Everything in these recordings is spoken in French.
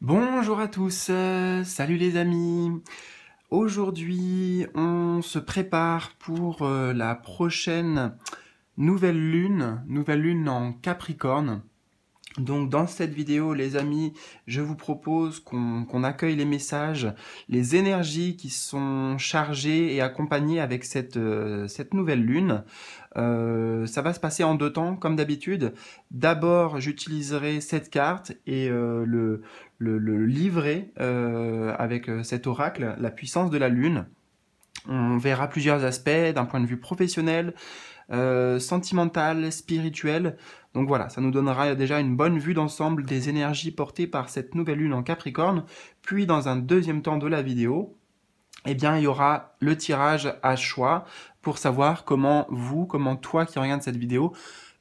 Bonjour à tous, salut les amis. Aujourd'hui, on se prépare pour la prochaine nouvelle lune en Capricorne. Donc dans cette vidéo, les amis, je vous propose qu'on accueille les messages, les énergies qui sont chargées et accompagnées avec cette nouvelle lune. Ça va se passer en deux temps, comme d'habitude. D'abord, j'utiliserai cette carte et le livret avec cet oracle, la puissance de la lune. On verra plusieurs aspects d'un point de vue professionnel, sentimental, spirituel. Donc voilà, ça nous donnera déjà une bonne vue d'ensemble des énergies portées par cette nouvelle lune en Capricorne. Puis dans un deuxième temps de la vidéo, eh bien, il y aura le tirage à choix pour savoir comment toi qui regardes cette vidéo,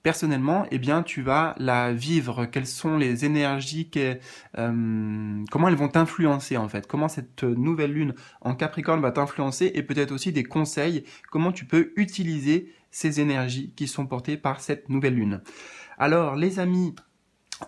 personnellement, eh bien, tu vas la vivre. Quelles sont les énergies, comment elles vont t'influencer en fait. Comment cette nouvelle lune en Capricorne va t'influencer et peut-être aussi des conseils, comment tu peux utiliser ces énergies qui sont portées par cette nouvelle lune. Alors, les amis,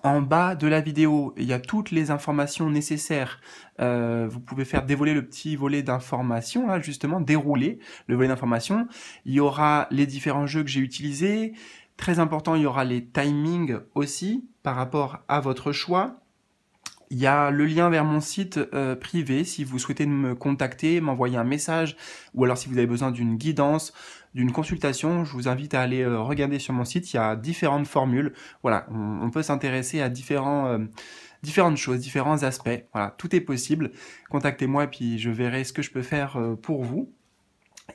en bas de la vidéo, il y a toutes les informations nécessaires. Vous pouvez faire dévoiler le petit volet d'informations, là justement, dérouler le volet d'informations. Il y aura les différents jeux que j'ai utilisés. Très important, il y aura les timings aussi par rapport à votre choix. Il y a le lien vers mon site privé si vous souhaitez me contacter, m'envoyer un message, ou alors si vous avez besoin d'une guidance, d'une consultation, je vous invite à aller regarder sur mon site, il y a différentes formules. Voilà, on peut s'intéresser à différentes choses, différents aspects. Voilà, tout est possible. Contactez-moi et puis je verrai ce que je peux faire pour vous.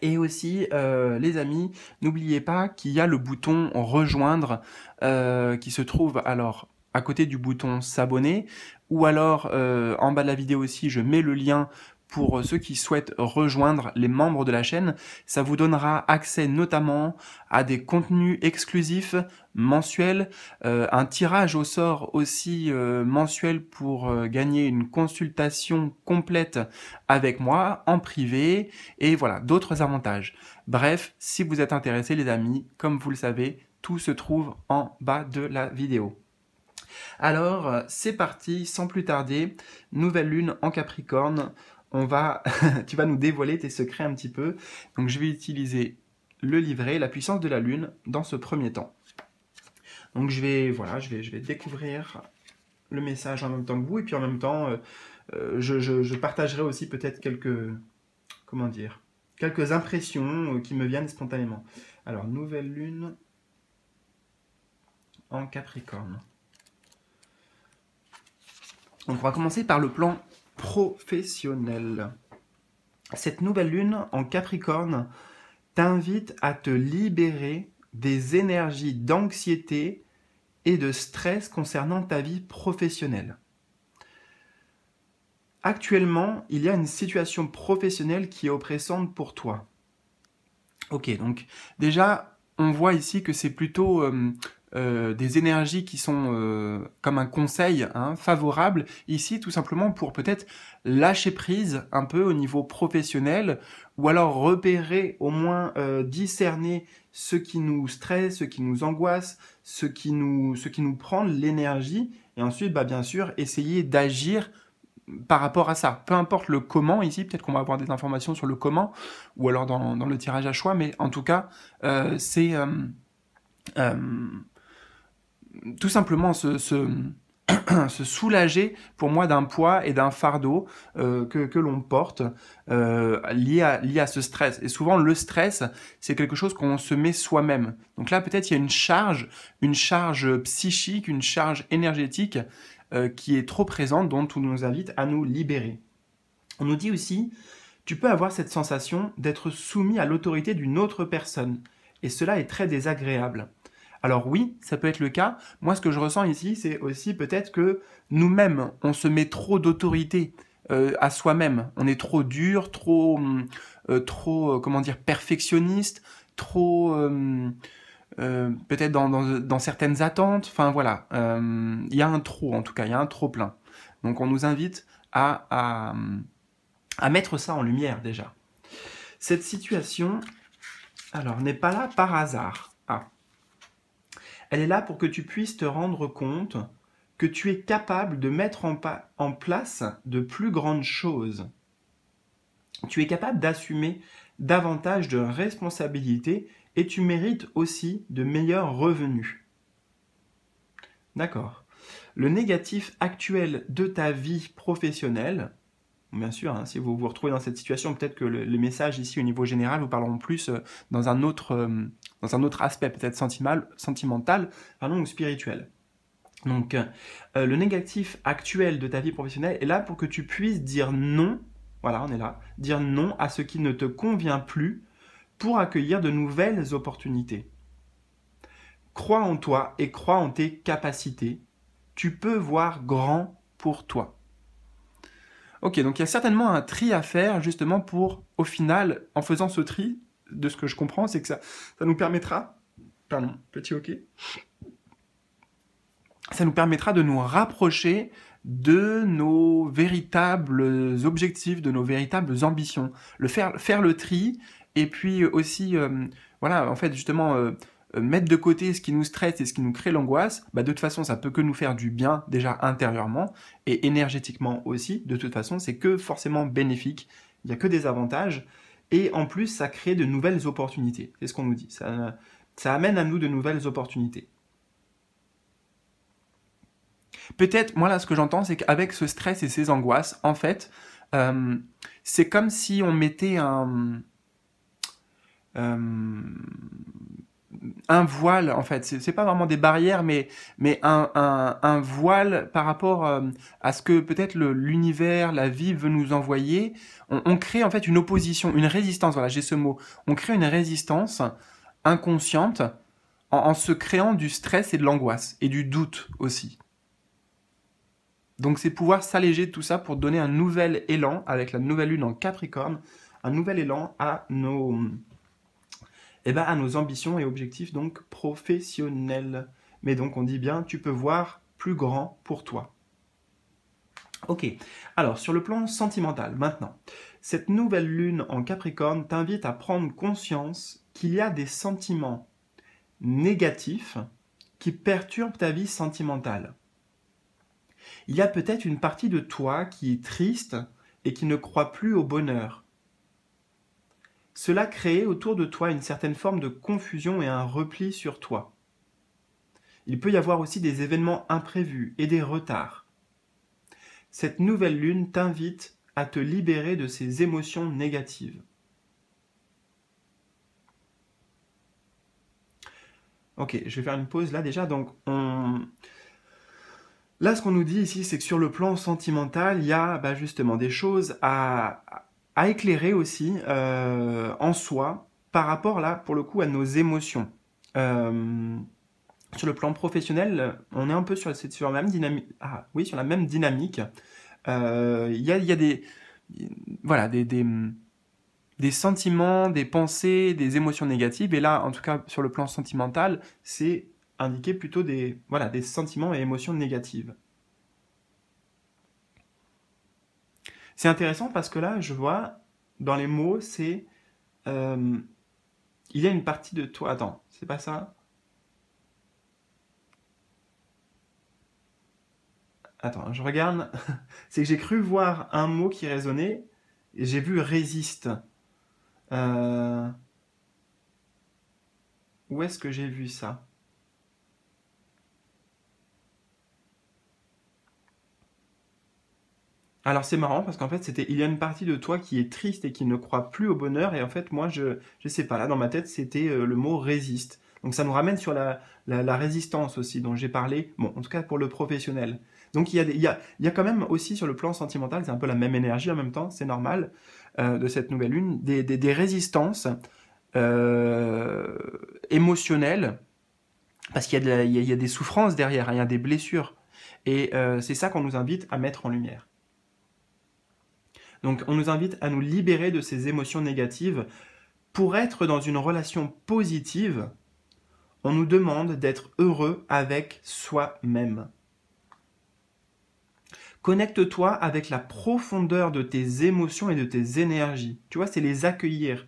Et aussi, les amis, n'oubliez pas qu'il y a le bouton rejoindre qui se trouve alors à côté du bouton s'abonner ou alors en bas de la vidéo aussi, je mets le lien pour ceux qui souhaitent rejoindre les membres de la chaîne. Ça vous donnera accès notamment à des contenus exclusifs mensuels, un tirage au sort aussi mensuel pour gagner une consultation complète avec moi en privé et voilà, d'autres avantages. Bref, si vous êtes intéressés les amis, comme vous le savez, tout se trouve en bas de la vidéo. Alors, c'est parti, sans plus tarder, nouvelle lune en Capricorne. Tu vas nous dévoiler tes secrets un petit peu. Donc, je vais utiliser le livret, la puissance de la lune, dans ce premier temps. Donc, je vais découvrir le message en même temps que vous, et puis en même temps, je partagerai aussi peut-être quelques impressions qui me viennent spontanément. Alors, nouvelle lune en Capricorne. Donc on va commencer par le plan professionnel. Cette nouvelle lune en Capricorne t'invite à te libérer des énergies d'anxiété et de stress concernant ta vie professionnelle. Actuellement, il y a une situation professionnelle qui est oppressante pour toi. Ok, donc déjà, on voit ici que c'est plutôt des énergies qui sont comme un conseil favorable, ici tout simplement pour peut-être lâcher prise un peu au niveau professionnel, ou alors repérer, au moins discerner ce qui nous stresse, ce qui nous angoisse, ce qui nous prend de l'énergie, et ensuite, bien sûr, essayer d'agir par rapport à ça. Peu importe le comment ici, peut-être qu'on va avoir des informations sur le comment, ou alors dans le tirage à choix, mais en tout cas, c'est tout simplement se soulager pour moi d'un poids et d'un fardeau que l'on porte lié à ce stress. Et souvent, le stress, c'est quelque chose qu'on se met soi-même. Donc là, peut-être il y a une charge psychique, une charge énergétique qui est trop présente, dont on nous invite à nous libérer. On nous dit aussi, tu peux avoir cette sensation d'être soumis à l'autorité d'une autre personne. Et cela est très désagréable. Alors oui, ça peut être le cas. Moi, ce que je ressens ici, c'est aussi peut-être que nous-mêmes, on se met trop d'autorité à soi-même. On est trop dur, trop perfectionniste, trop peut-être dans certaines attentes. Enfin voilà, il y a un trop en tout cas, il y a un trop plein. Donc on nous invite à mettre ça en lumière déjà. Cette situation, alors, n'est pas là par hasard. Elle est là pour que tu puisses te rendre compte que tu es capable de mettre en place de plus grandes choses. Tu es capable d'assumer davantage de responsabilités et tu mérites aussi de meilleurs revenus. D'accord. Le négatif actuel de ta vie professionnelle, bien sûr, hein, si vous vous retrouvez dans cette situation, peut-être que les messages ici au niveau général vous parleront plus dans un autre aspect, peut-être sentimental ou spirituel. Donc, le négatif actuel de ta vie professionnelle est là pour que tu puisses dire non, voilà, on est là, dire non à ce qui ne te convient plus pour accueillir de nouvelles opportunités. Crois en toi et crois en tes capacités. Tu peux voir grand pour toi. Ok, donc il y a certainement un tri à faire justement pour, au final, en faisant ce tri, de ce que je comprends, c'est que ça nous permettra, pardon, petit ok, ça nous permettra de nous rapprocher de nos véritables objectifs, de nos véritables ambitions. Faire le tri, et puis aussi, voilà, en fait, justement, mettre de côté ce qui nous stresse et ce qui nous crée l'angoisse, bah, de toute façon, ça peut que nous faire du bien, déjà intérieurement, et énergétiquement aussi. De toute façon, c'est que forcément bénéfique. Il n'y a que des avantages. Et en plus, ça crée de nouvelles opportunités. C'est ce qu'on nous dit. Ça amène à nous de nouvelles opportunités. Peut-être, moi là, ce que j'entends, c'est qu'avec ce stress et ces angoisses, en fait, c'est comme si on mettait un voile, en fait. C'est pas vraiment des barrières, mais un voile par rapport à ce que peut-être l'univers, la vie veut nous envoyer. On crée en fait une opposition, une résistance, voilà, j'ai ce mot. On crée une résistance inconsciente en se créant du stress et de l'angoisse, et du doute aussi. Donc c'est pouvoir s'alléger de tout ça pour donner un nouvel élan avec la nouvelle lune en Capricorne, un nouvel élan à nos ambitions et objectifs donc professionnels. Mais donc on dit bien, tu peux voir plus grand pour toi. Ok, alors sur le plan sentimental maintenant, cette nouvelle lune en Capricorne t'invite à prendre conscience qu'il y a des sentiments négatifs qui perturbent ta vie sentimentale. Il y a peut-être une partie de toi qui est triste et qui ne croit plus au bonheur. Cela crée autour de toi une certaine forme de confusion et un repli sur toi. Il peut y avoir aussi des événements imprévus et des retards. Cette nouvelle lune t'invite à te libérer de ces émotions négatives. Ok, je vais faire une pause là déjà. Donc, là, ce qu'on nous dit ici, c'est que sur le plan sentimental, il y a justement des choses à éclairer aussi en soi par rapport là, pour le coup, à nos émotions. Sur le plan professionnel, on est un peu sur la même dynamique. Ah oui, sur la même dynamique. Il y a des voilà des sentiments, des pensées, des émotions négatives. Et là, en tout cas, sur le plan sentimental, c'est indiquer plutôt des sentiments et émotions négatives. C'est intéressant parce que là, je vois, dans les mots, c'est... il y a une partie de toi... Attends, c'est pas ça? Attends, je regarde. C'est que j'ai cru voir un mot qui résonnait, et j'ai vu résiste. Où est-ce que j'ai vu ça? Alors c'est marrant parce qu'en fait il y a une partie de toi qui est triste et qui ne croit plus au bonheur et en fait moi je sais pas, là dans ma tête c'était le mot résiste. Donc ça nous ramène sur la résistance aussi dont j'ai parlé, bon en tout cas pour le professionnel. Donc il y a quand même aussi sur le plan sentimental, c'est un peu la même énergie en même temps, c'est normal, de cette nouvelle lune, des résistances émotionnelles parce qu'il y a des souffrances derrière, hein, il y a des blessures et c'est ça qu'on nous invite à mettre en lumière. Donc on nous invite à nous libérer de ces émotions négatives. Pour être dans une relation positive, on nous demande d'être heureux avec soi-même. Connecte-toi avec la profondeur de tes émotions et de tes énergies. Tu vois, c'est les accueillir.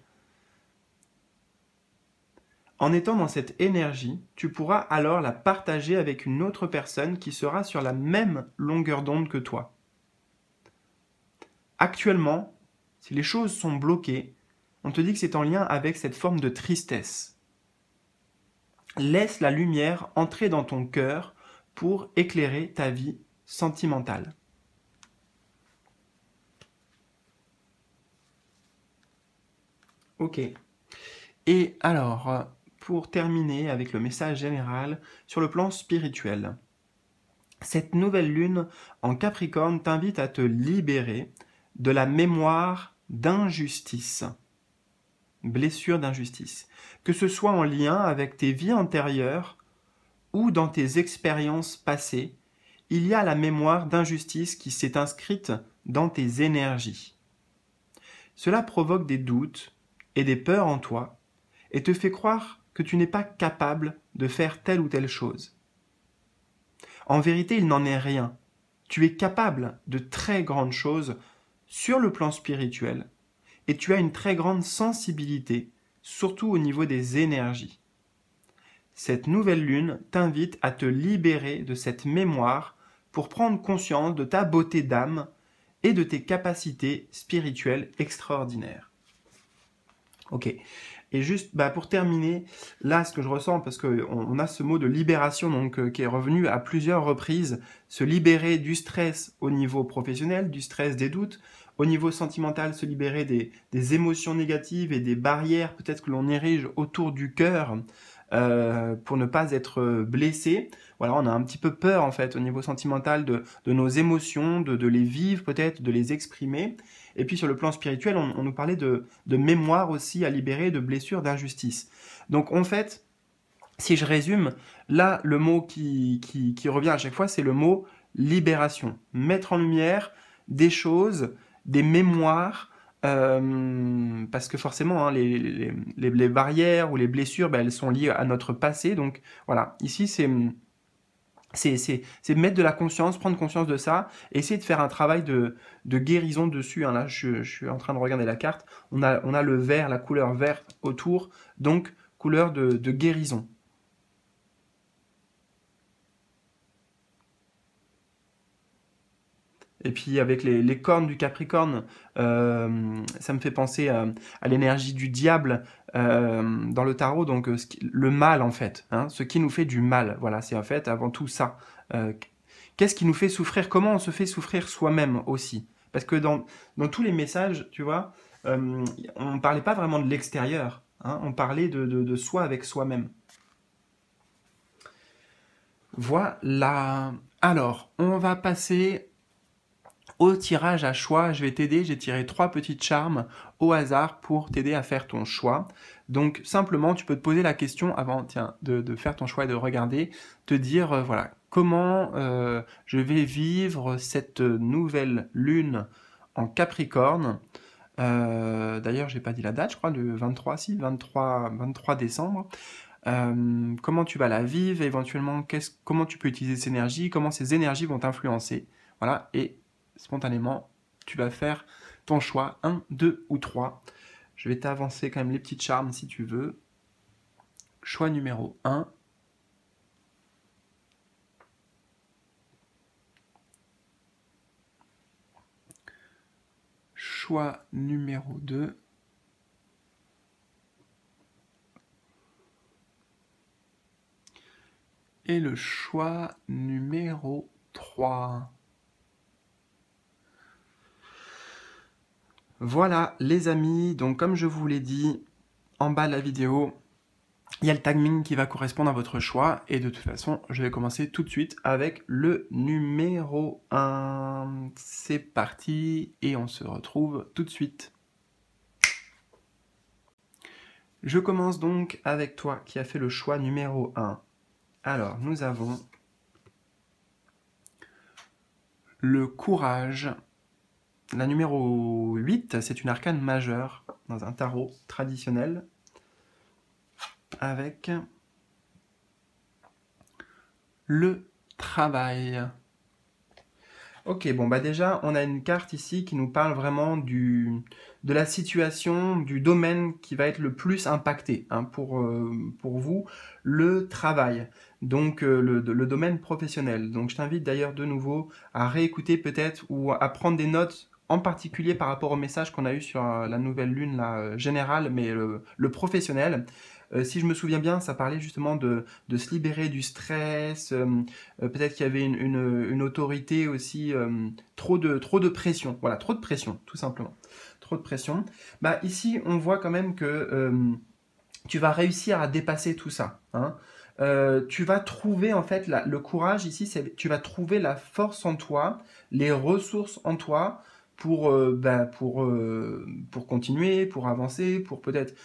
En étant dans cette énergie, tu pourras alors la partager avec une autre personne qui sera sur la même longueur d'onde que toi. Actuellement, si les choses sont bloquées, on te dit que c'est en lien avec cette forme de tristesse. Laisse la lumière entrer dans ton cœur pour éclairer ta vie sentimentale. Ok. Et alors, pour terminer avec le message général sur le plan spirituel, cette nouvelle lune en Capricorne t'invite à te libérer de la mémoire d'injustice, blessure d'injustice, que ce soit en lien avec tes vies antérieures ou dans tes expériences passées, il y a la mémoire d'injustice qui s'est inscrite dans tes énergies. Cela provoque des doutes et des peurs en toi et te fait croire que tu n'es pas capable de faire telle ou telle chose. En vérité, il n'en est rien. Tu es capable de très grandes choses sur le plan spirituel et tu as une très grande sensibilité, surtout au niveau des énergies. Cette nouvelle lune t'invite à te libérer de cette mémoire pour prendre conscience de ta beauté d'âme et de tes capacités spirituelles extraordinaires. Ok. Et juste pour terminer, là ce que je ressens, parce qu'on a ce mot de libération donc, qui est revenu à plusieurs reprises, se libérer du stress au niveau professionnel, du stress des doutes, au niveau sentimental, se libérer des émotions négatives et des barrières peut-être que l'on érige autour du cœur pour ne pas être blessé. Voilà, on a un petit peu peur en fait au niveau sentimental de nos émotions, de les vivre peut-être, de les exprimer. Et puis sur le plan spirituel, on nous parlait de mémoire aussi à libérer, de blessures, d'injustice. Donc en fait, si je résume, là le mot qui revient à chaque fois, c'est le mot libération. Mettre en lumière des choses, des mémoires, parce que forcément, hein, les barrières ou les blessures, elles sont liées à notre passé. Donc voilà, ici c'est mettre de la conscience, prendre conscience de ça, et essayer de faire un travail de guérison dessus. Hein. Là, je suis en train de regarder la carte. On a le vert, la couleur verte autour, donc couleur de guérison. Et puis avec les cornes du Capricorne, ça me fait penser à l'énergie du diable dans le tarot, donc le mal en fait, hein, ce qui nous fait du mal. Voilà, c'est en fait avant tout ça. Euh, Qu'est-ce qui nous fait souffrir? Comment on se fait souffrir soi-même aussi? Parce que dans tous les messages, tu vois, on ne parlait pas vraiment de l'extérieur, hein, on parlait de soi avec soi-même. Voilà. Alors, on va passer au tirage à choix. Je vais t'aider, j'ai tiré 3 petites charmes au hasard pour t'aider à faire ton choix. Donc simplement, tu peux te poser la question avant de faire ton choix et de regarder, te dire, voilà, comment je vais vivre cette nouvelle lune en Capricorne. D'ailleurs, j'ai pas dit la date, je crois, le 23 décembre. Comment tu vas la vivre, éventuellement, comment tu peux utiliser ces énergies, comment ces énergies vont t'influencer. Voilà, et spontanément, tu vas faire ton choix, 1, 2 ou 3. Je vais t'avancer quand même les petites charmes si tu veux. Choix numéro 1. Choix numéro 2. Et le choix numéro 3. Voilà les amis, donc comme je vous l'ai dit en bas de la vidéo, il y a le timing qui va correspondre à votre choix et de toute façon je vais commencer tout de suite avec le numéro 1. C'est parti et on se retrouve tout de suite. Je commence donc avec toi qui as fait le choix numéro 1. Alors nous avons le courage. La numéro 8, c'est une arcane majeure dans un tarot traditionnel avec le travail. Ok, bon bah déjà on a une carte ici qui nous parle vraiment de la situation, du domaine qui va être le plus impacté hein, pour vous, le travail, donc le domaine professionnel. Donc je t'invite d'ailleurs de nouveau à réécouter peut-être ou à prendre des notes en particulier par rapport au message qu'on a eu sur la nouvelle lune là, générale, mais le professionnel. Si je me souviens bien, ça parlait justement de se libérer du stress, peut-être qu'il y avait une autorité aussi, trop de pression. Voilà, trop de pression, tout simplement. Trop de pression. Bah, ici, on voit quand même que tu vas réussir à dépasser tout ça. Hein. Tu vas trouver en fait le courage ici, c'est tu vas trouver la force en toi, les ressources en toi pour continuer, pour avancer, pour peut-être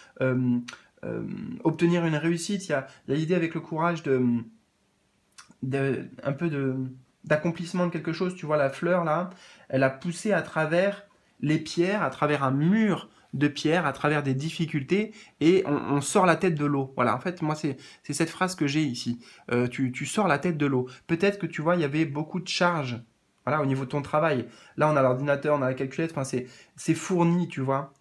obtenir une réussite. Il y a l'idée avec le courage un peu d'accomplissement de quelque chose. Tu vois, la fleur là, elle a poussé à travers les pierres, à travers un mur de pierres, à travers des difficultés, et on sort la tête de l'eau. Voilà, en fait, moi, c'est cette phrase que j'ai ici. Tu sors la tête de l'eau. Peut-être que tu vois, il y avait beaucoup de charges. Voilà, au niveau de ton travail. Là, on a l'ordinateur, on a la calculette, enfin, c'est fourni, tu vois.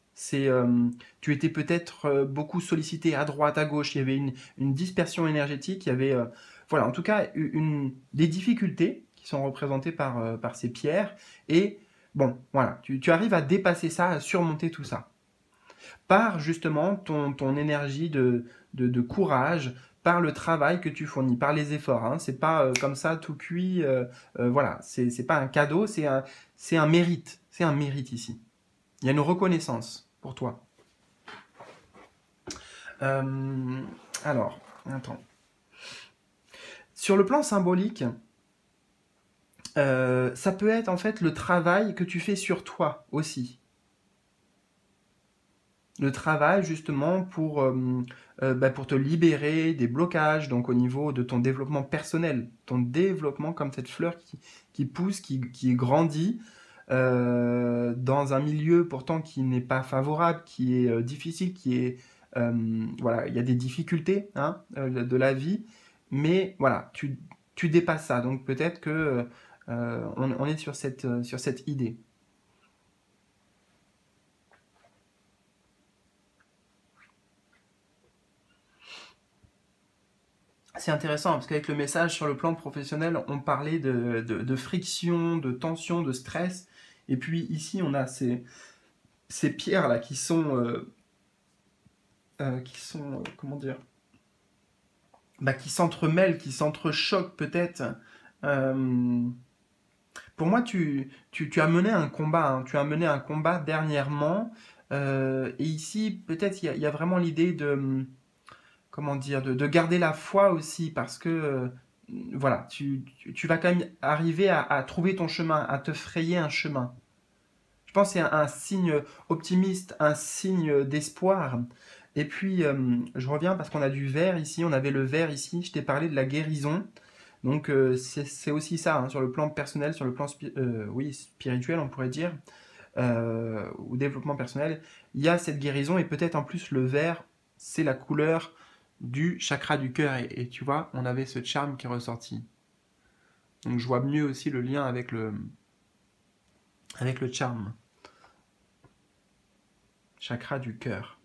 Tu étais peut-être beaucoup sollicité à droite, à gauche, il y avait une dispersion énergétique, il y avait voilà, en tout cas, des difficultés qui sont représentées par ces pierres. Et bon, voilà, tu arrives à dépasser ça, à surmonter tout ça. Par justement ton énergie de courage, par le travail que tu fournis, par les efforts. Hein. C'est pas comme ça tout cuit. Voilà, c'est pas un cadeau, c'est un mérite. C'est un mérite ici. Il y a une reconnaissance pour toi. Euh, alors, attends. Sur le plan symbolique, ça peut être en fait le travail que tu fais sur toi aussi. Le travail justement pour te libérer des blocages, donc au niveau de ton développement personnel. Ton développement comme cette fleur qui pousse, qui grandit dans un milieu pourtant qui n'est pas favorable, qui est difficile, voilà, il y a des difficultés hein, de la vie, mais voilà, tu dépasses ça. Donc peut-être que on est sur cette idée. C'est intéressant parce qu'avec le message sur le plan professionnel, on parlait de friction, de tension, de stress. Et puis ici, on a ces pierres-là comment dire, bah, qui s'entremêlent, qui s'entrechoquent peut-être. Euh, pour moi, tu as mené un combat, hein. Tu as mené un combat dernièrement. Et ici, peut-être, il y a vraiment l'idée comment dire, de garder la foi aussi, parce que voilà, tu vas quand même arriver à trouver ton chemin, à te frayer un chemin. Je pense que c'est un signe optimiste, un signe d'espoir. Et puis, je reviens parce qu'on a du vert ici, on avait le vert ici, je t'ai parlé de la guérison. Donc, c'est aussi ça, hein, sur le plan personnel, sur le plan oui, spirituel, on pourrait dire, ou développement personnel, il y a cette guérison et peut-être en plus le vert, c'est la couleur du chakra du cœur. Et tu vois, on avait ce charme qui est ressorti. Donc je vois mieux aussi le lien avec le charme. Chakra du cœur.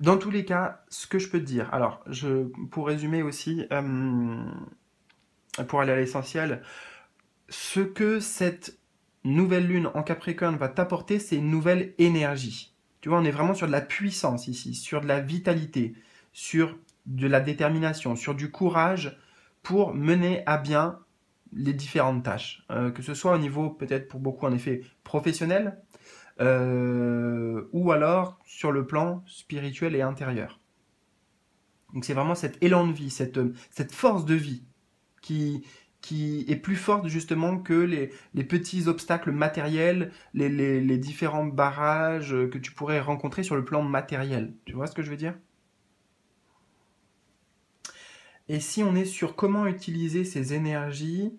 Dans tous les cas, ce que je peux te dire, alors, pour résumer aussi, pour aller à l'essentiel, ce que cette nouvelle lune en Capricorne va t'apporter, c'est une nouvelle énergie. Tu vois, on est vraiment sur de la puissance ici, sur de la vitalité, sur de la détermination, sur du courage pour mener à bien les différentes tâches. Que ce soit au niveau, peut-être pour beaucoup en effet, professionnel, ou alors sur le plan spirituel et intérieur. Donc c'est vraiment cet élan de vie, cette force de vie qui est plus forte justement que les petits obstacles matériels, les différents barrages que tu pourrais rencontrer sur le plan matériel. Tu vois ce que je veux dire? Et si on est sur comment utiliser ces énergies,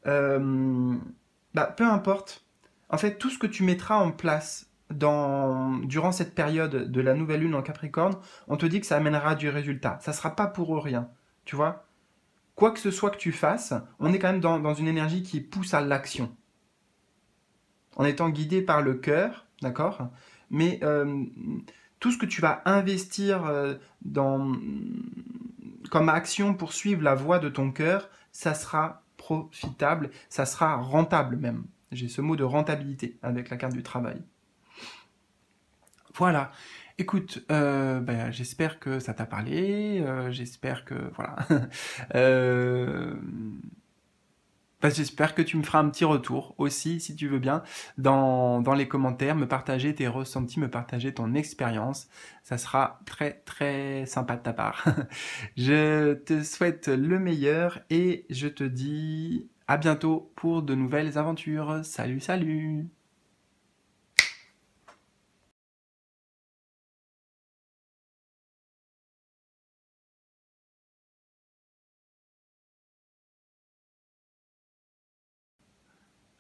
euh, bah, peu importe. En fait, tout ce que tu mettras en place durant cette période de la nouvelle lune en Capricorne, on te dit que ça amènera du résultat. Ça ne sera pas pour rien, tu vois. Quoi que ce soit que tu fasses, on est quand même dans une énergie qui pousse à l'action. En étant guidé par le cœur, d'accord? Mais tout ce que tu vas investir comme action pour suivre la voie de ton cœur, ça sera profitable, ça sera rentable même. J'ai ce mot de rentabilité avec la carte du travail. Voilà. Écoute, j'espère que ça t'a parlé, j'espère que... Voilà. J'espère que tu me feras un petit retour aussi, si tu veux bien, dans les commentaires, me partager tes ressentis, me partager ton expérience. Ça sera très très sympa de ta part. Je te souhaite le meilleur et je te dis à bientôt pour de nouvelles aventures. Salut, salut!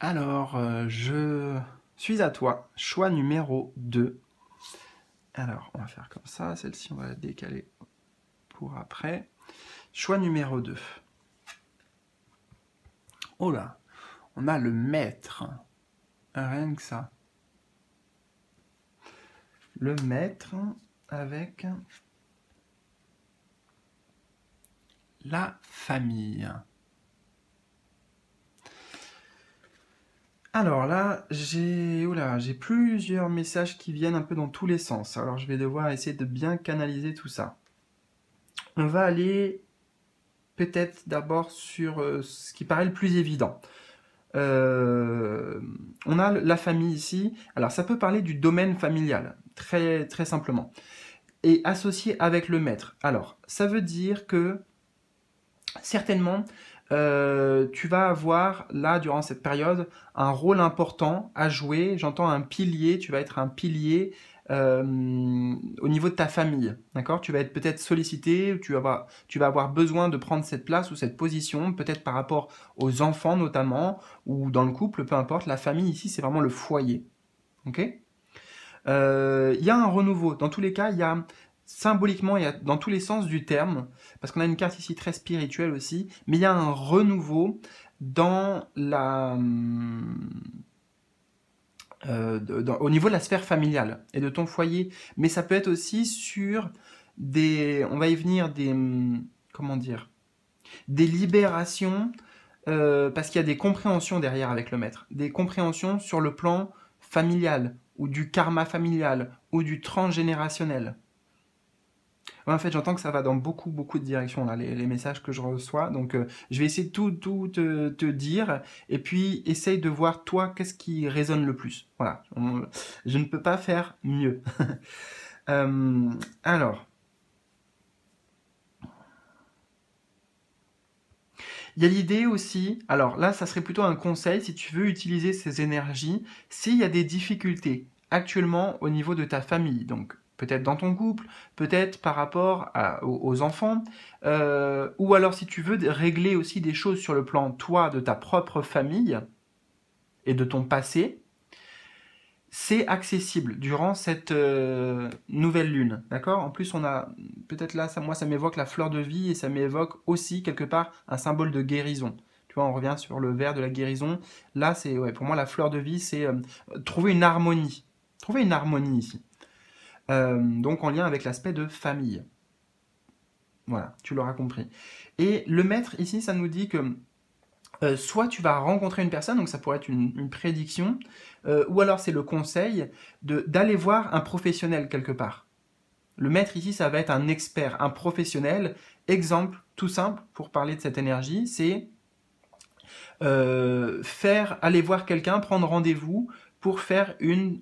Alors, je suis à toi. Choix numéro 2. Alors, on va faire comme ça. Celle-ci, on va la décaler pour après. Choix numéro 2. Oh là, on a le maître. Rien que ça. Le maître avec la famille. Alors là, j'ai plusieurs messages qui viennent un peu dans tous les sens. Alors je vais devoir essayer de bien canaliser tout ça. On va aller peut-être d'abord sur ce qui paraît le plus évident. On a la famille ici. Alors ça peut parler du domaine familial, très, très simplement. Et associé avec le maître. Alors, ça veut dire que certainement, tu vas avoir, là, durant cette période, un rôle important à jouer. J'entends un pilier, tu vas être un pilier au niveau de ta famille. D'accord? Tu vas être peut-être sollicité, tu vas avoir besoin de prendre cette place ou cette position, peut-être par rapport aux enfants notamment, ou dans le couple, peu importe. La famille ici, c'est vraiment le foyer. Ok? Il y a un renouveau. Dans tous les cas, il y a symboliquement, il y a dans tous les sens du terme, parce qu'on a une carte ici très spirituelle aussi, mais il y a un renouveau dans au niveau de la sphère familiale et de ton foyer. Mais ça peut être aussi sur on va y venir, comment dire, des libérations, parce qu'il y a des compréhensions derrière avec le maître, des compréhensions sur le plan familial, ou du karma familial, ou du transgénérationnel. Ouais, en fait, j'entends que ça va dans beaucoup, beaucoup de directions, là, les messages que je reçois. Donc, je vais essayer de tout te dire. Et puis, essaye de voir, toi, qu'est-ce qui résonne le plus. Voilà. Je ne peux pas faire mieux. Alors, il y a l'idée aussi, alors là, ça serait plutôt un conseil, si tu veux utiliser ces énergies, s'il y a des difficultés actuellement au niveau de ta famille, donc peut-être dans ton couple, peut-être par rapport aux enfants, ou alors si tu veux régler aussi des choses sur le plan, toi, de ta propre famille et de ton passé, c'est accessible durant cette nouvelle lune, d'accord? En plus, on a, peut-être là, moi, ça m'évoque la fleur de vie et ça m'évoque aussi, quelque part, un symbole de guérison. Tu vois, on revient sur le vers de la guérison. Là, c'est, ouais, pour moi, la fleur de vie, c'est trouver une harmonie. Trouver une harmonie ici. Donc, en lien avec l'aspect de famille. Voilà, tu l'auras compris. Et le maître, ici, ça nous dit que soit tu vas rencontrer une personne, donc ça pourrait être une prédiction, ou alors c'est le conseil d'aller voir un professionnel quelque part. Le maître ici, ça va être un expert, un professionnel. Exemple tout simple pour parler de cette énergie, c'est aller voir quelqu'un, prendre rendez-vous pour faire une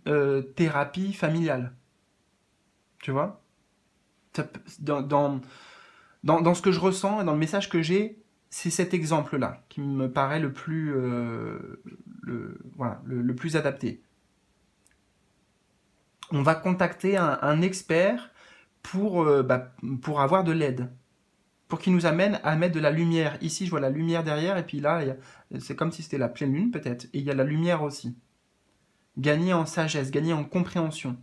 thérapie familiale. Tu vois? Dans ce que je ressens et dans le message que j'ai, c'est cet exemple-là qui me paraît le plus, le plus adapté. On va contacter un expert pour avoir de l'aide, pour qu'il nous amène à mettre de la lumière. Ici, je vois la lumière derrière, et puis là, c'est comme si c'était la pleine lune peut-être, et il y a la lumière aussi. gagner en sagesse, gagner en compréhension.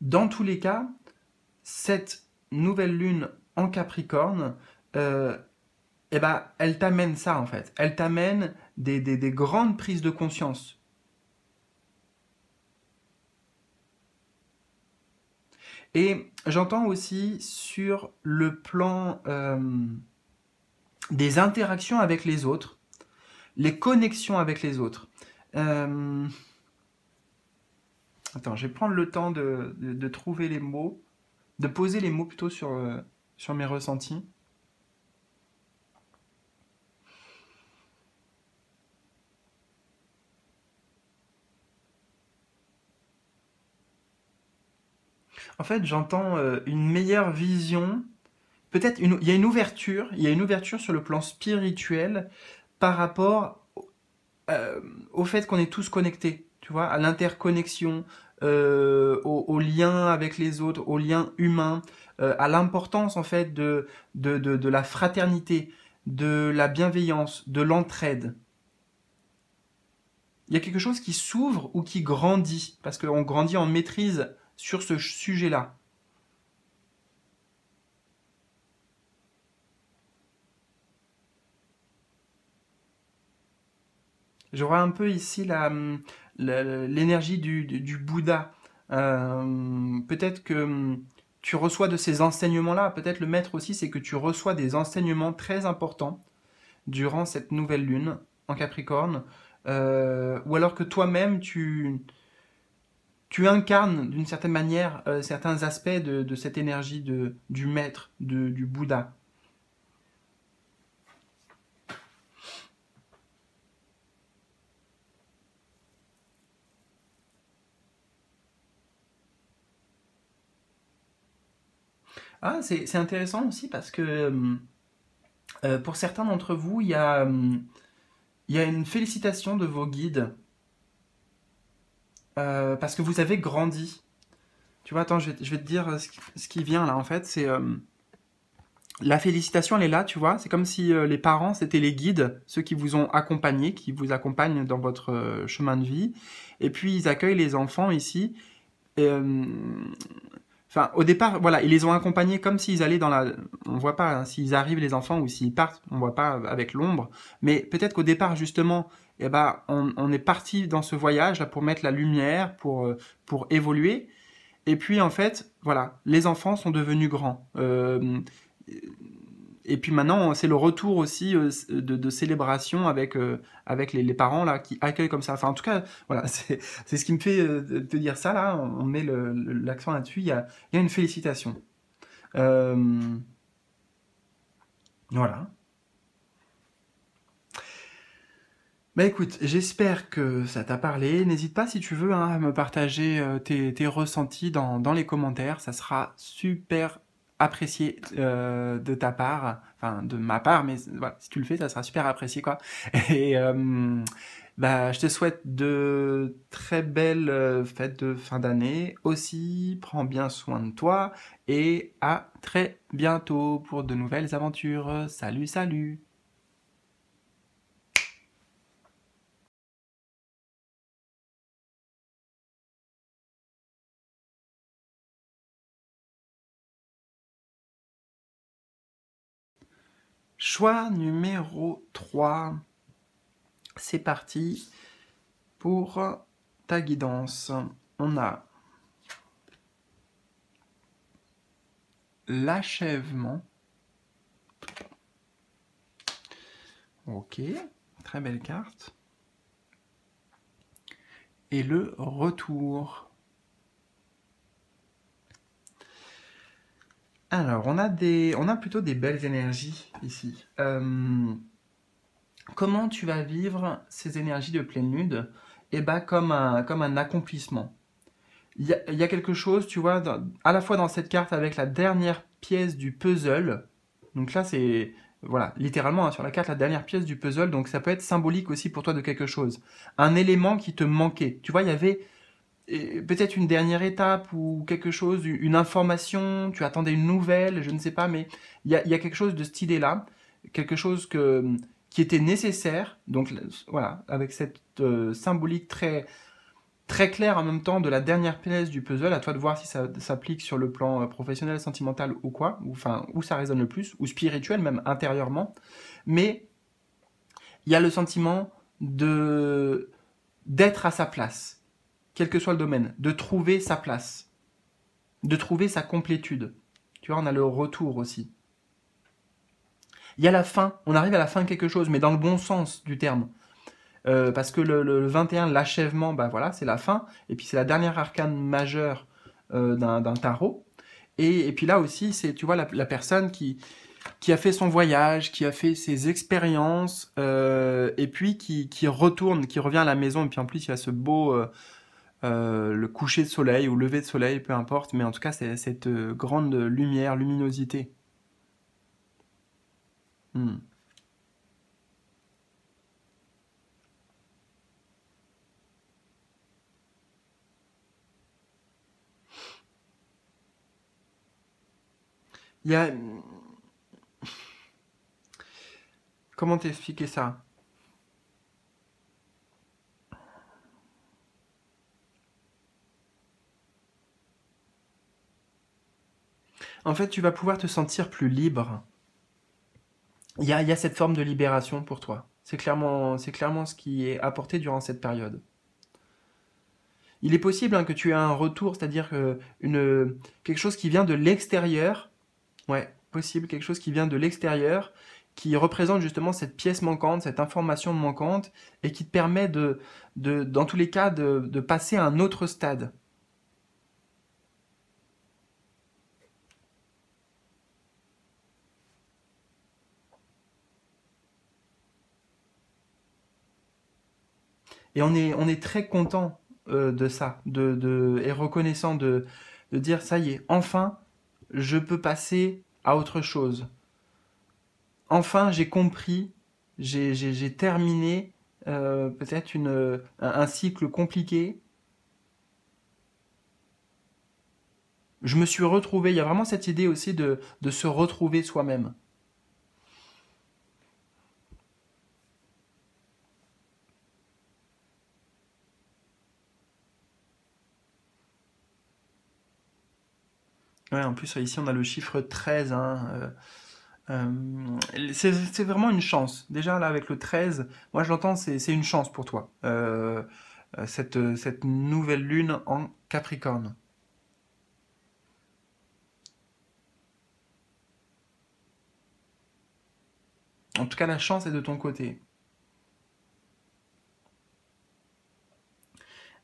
Dans tous les cas, cette nouvelle lune en Capricorne, eh ben, elle t'amène ça en fait. Elle t'amène des grandes prises de conscience. Et j'entends aussi sur le plan des interactions avec les autres, les connexions avec les autres. Attends, je vais prendre le temps de trouver les mots, de poser les mots plutôt sur mes ressentis. En fait, j'entends une meilleure vision. Peut-être il y a une ouverture, il y a une ouverture sur le plan spirituel par rapport au fait qu'on est tous connectés, tu vois, à l'interconnexion, au lien avec les autres, au lien humain, à l'importance en fait de la fraternité, de la bienveillance, de l'entraide. Il y a quelque chose qui s'ouvre ou qui grandit, parce qu'on grandit en maîtrise sur ce sujet-là. Je vois un peu ici l'énergie du Bouddha. Peut-être que tu reçois de ces enseignements-là. Peut-être le maître aussi, c'est que tu reçois des enseignements très importants durant cette nouvelle lune en Capricorne. Ou alors que toi-même, tu incarnes d'une certaine manière certains aspects de cette énergie du maître, du Bouddha. Ah, c'est intéressant aussi parce que pour certains d'entre vous, il y a une félicitation de vos guides parce que vous avez grandi. Tu vois, attends, je vais te dire ce qui vient là en fait. C'est la félicitation, elle est là, tu vois. C'est comme si les parents, c'était les guides, ceux qui vous ont accompagné, qui vous accompagnent dans votre chemin de vie. Et puis ils accueillent les enfants ici. Et, enfin, au départ, voilà, ils les ont accompagnés comme s'ils allaient dans la... On voit pas hein, s'ils arrivent les enfants ou s'ils partent, on voit pas avec l'ombre. Mais peut-être qu'au départ, justement, eh ben, on est parti dans ce voyage là, pour mettre la lumière, pour évoluer. Et puis, en fait, voilà, les enfants sont devenus grands. Et puis maintenant, c'est le retour aussi de célébration avec les parents là, qui accueillent comme ça. Enfin, en tout cas, voilà, c'est ce qui me fait te dire ça là. On met l'accent là-dessus. Il y a une félicitation. Euh, voilà. Bah écoute, j'espère que ça t'a parlé. N'hésite pas si tu veux hein, à me partager tes ressentis dans les commentaires. Ça sera super apprécié de ta part, enfin de ma part, mais voilà, si tu le fais, ça sera super apprécié quoi. Et bah, je te souhaite de très belles fêtes de fin d'année aussi. Prends bien soin de toi et à très bientôt pour de nouvelles aventures. Salut, salut! Choix numéro 3. C'est parti pour ta guidance. On a l'achèvement. Ok, très belle carte. Et le retour. Alors, on a plutôt des belles énergies ici. Comment tu vas vivre ces énergies de pleine lune? Eh ben, comme un accomplissement. Il y a quelque chose, tu vois, à la fois dans cette carte avec la dernière pièce du puzzle. Donc là, c'est, voilà, littéralement, hein, sur la carte, la dernière pièce du puzzle. Donc ça peut être symbolique aussi pour toi de quelque chose. Un élément qui te manquait. Tu vois, il y avait peut-être une dernière étape ou quelque chose, une information, tu attendais une nouvelle, je ne sais pas, mais il y a quelque chose de cette idée-là quelque chose qui était nécessaire. Donc voilà, avec cette symbolique très claire en même temps de la dernière pièce du puzzle, à toi de voir si ça s'applique sur le plan professionnel, sentimental ou quoi, ou enfin où ça résonne le plus, ou spirituel même intérieurement. Mais il y a le sentiment de d'être à sa place, quel que soit le domaine, de trouver sa place, de trouver sa complétude. Tu vois, on a le retour aussi. Il y a la fin, on arrive à la fin de quelque chose, mais dans le bon sens du terme. Parce que le 21, l'achèvement, bah voilà, c'est la fin. Et puis c'est la dernière arcane majeure d'un tarot. Et puis là aussi, c'est, tu vois, la personne qui a fait son voyage, qui a fait ses expériences, et puis qui retourne, qui revient à la maison. Et puis en plus, il y a ce beau, le coucher de soleil ou lever de soleil, peu importe. Mais en tout cas, c'est cette grande lumière, luminosité. Hmm. Il y a... Comment t'expliquer ça? En fait, tu vas pouvoir te sentir plus libre. Il y a cette forme de libération pour toi. C'est clairement ce qui est apporté durant cette période. Il est possible hein, que tu aies un retour, c'est-à-dire quelque chose qui vient de l'extérieur. Ouais, possible, quelque chose qui vient de l'extérieur, qui représente justement cette pièce manquante, cette information manquante, et qui te permet dans tous les cas, de passer à un autre stade. Et on est très content de ça, et reconnaissant de dire ça y est, enfin, je peux passer à autre chose. Enfin, j'ai compris, j'ai terminé peut-être un cycle compliqué. Je me suis retrouvé. Il y a vraiment cette idée aussi de se retrouver soi-même. Ouais, en plus, ici, on a le chiffre 13. Hein, c'est vraiment une chance. Déjà, là, avec le 13, moi, je l'entends, c'est une chance pour toi. Cette nouvelle lune en Capricorne. En tout cas, la chance est de ton côté.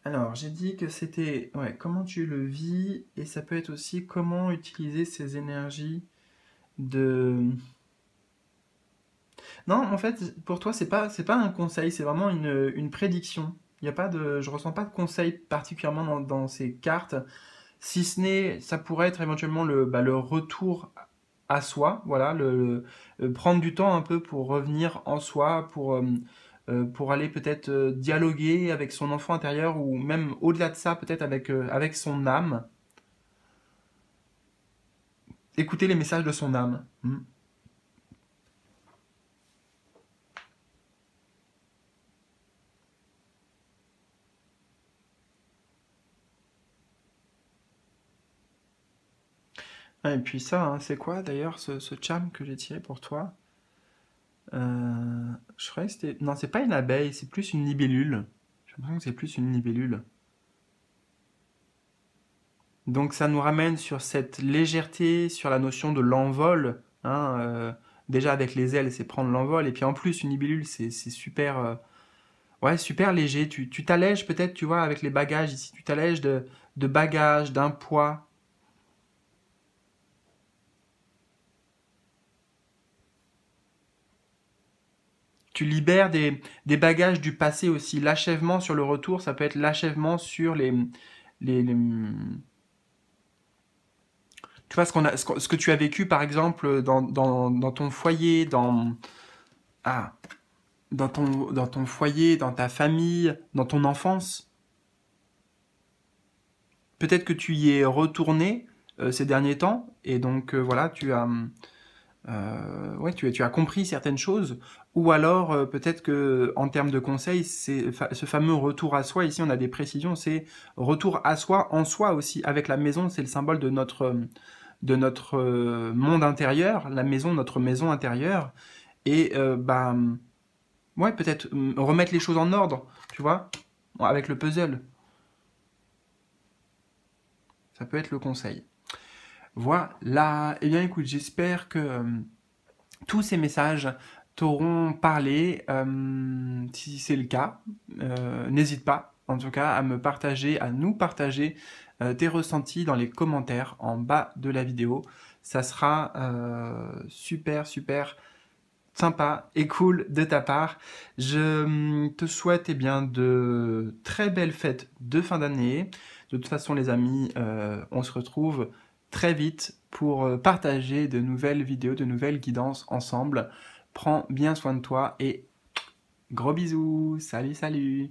Alors, j'ai dit que c'était ouais, comment tu le vis, et ça peut être aussi comment utiliser ces énergies de... Non, en fait, pour toi, c'est pas un conseil, c'est vraiment une prédiction. Il y a pas de, je ressens pas de conseil particulièrement dans ces cartes, si ce n'est, ça pourrait être éventuellement le retour à soi, voilà, prendre du temps un peu pour revenir en soi, pour aller peut-être dialoguer avec son enfant intérieur ou même au-delà de ça, peut-être avec son âme, écouter les messages de son âme. Hmm. Ah, et puis ça, hein, c'est quoi d'ailleurs ce charme que j'ai tiré pour toi? Je croyais que c'était... Non, c'est pas une abeille, c'est plus une libellule. J'ai l'impression que c'est plus une libellule. Donc ça nous ramène sur cette légèreté, sur la notion de l'envol. Hein, déjà avec les ailes, c'est prendre l'envol. Et puis en plus, une libellule, c'est super, ouais, super léger. Tu t'allèges peut-être, tu vois, avec les bagages ici. Tu t'allèges de bagages, d'un poids. Tu libères des bagages du passé aussi. L'achèvement sur le retour, ça peut être l'achèvement sur les, tu vois, ce que tu as vécu, par exemple, dans ton foyer, ah, dans ton foyer, dans ta famille, dans ton enfance. Peut-être que tu y es retourné ces derniers temps, et donc voilà, ouais, tu as compris certaines choses, ou alors peut-être que en termes de conseils, c'est ce fameux retour à soi. Ici, on a des précisions, c'est retour à soi, en soi aussi. Avec la maison, c'est le symbole de notre monde intérieur, la maison, notre maison intérieure, et bah ouais, peut-être remettre les choses en ordre, tu vois, avec le puzzle. Ça peut être le conseil. Voilà. Eh bien, écoute, j'espère que tous ces messages t'auront parlé. Si c'est le cas, n'hésite pas, en tout cas, à me partager, à nous partager tes ressentis dans les commentaires en bas de la vidéo. Ça sera super, super sympa et cool de ta part. Je te souhaite bien de très belles fêtes de fin d'année. De toute façon, les amis, on se retrouve très vite pour partager de nouvelles vidéos, de nouvelles guidances ensemble. Prends bien soin de toi et gros bisous. Salut, salut.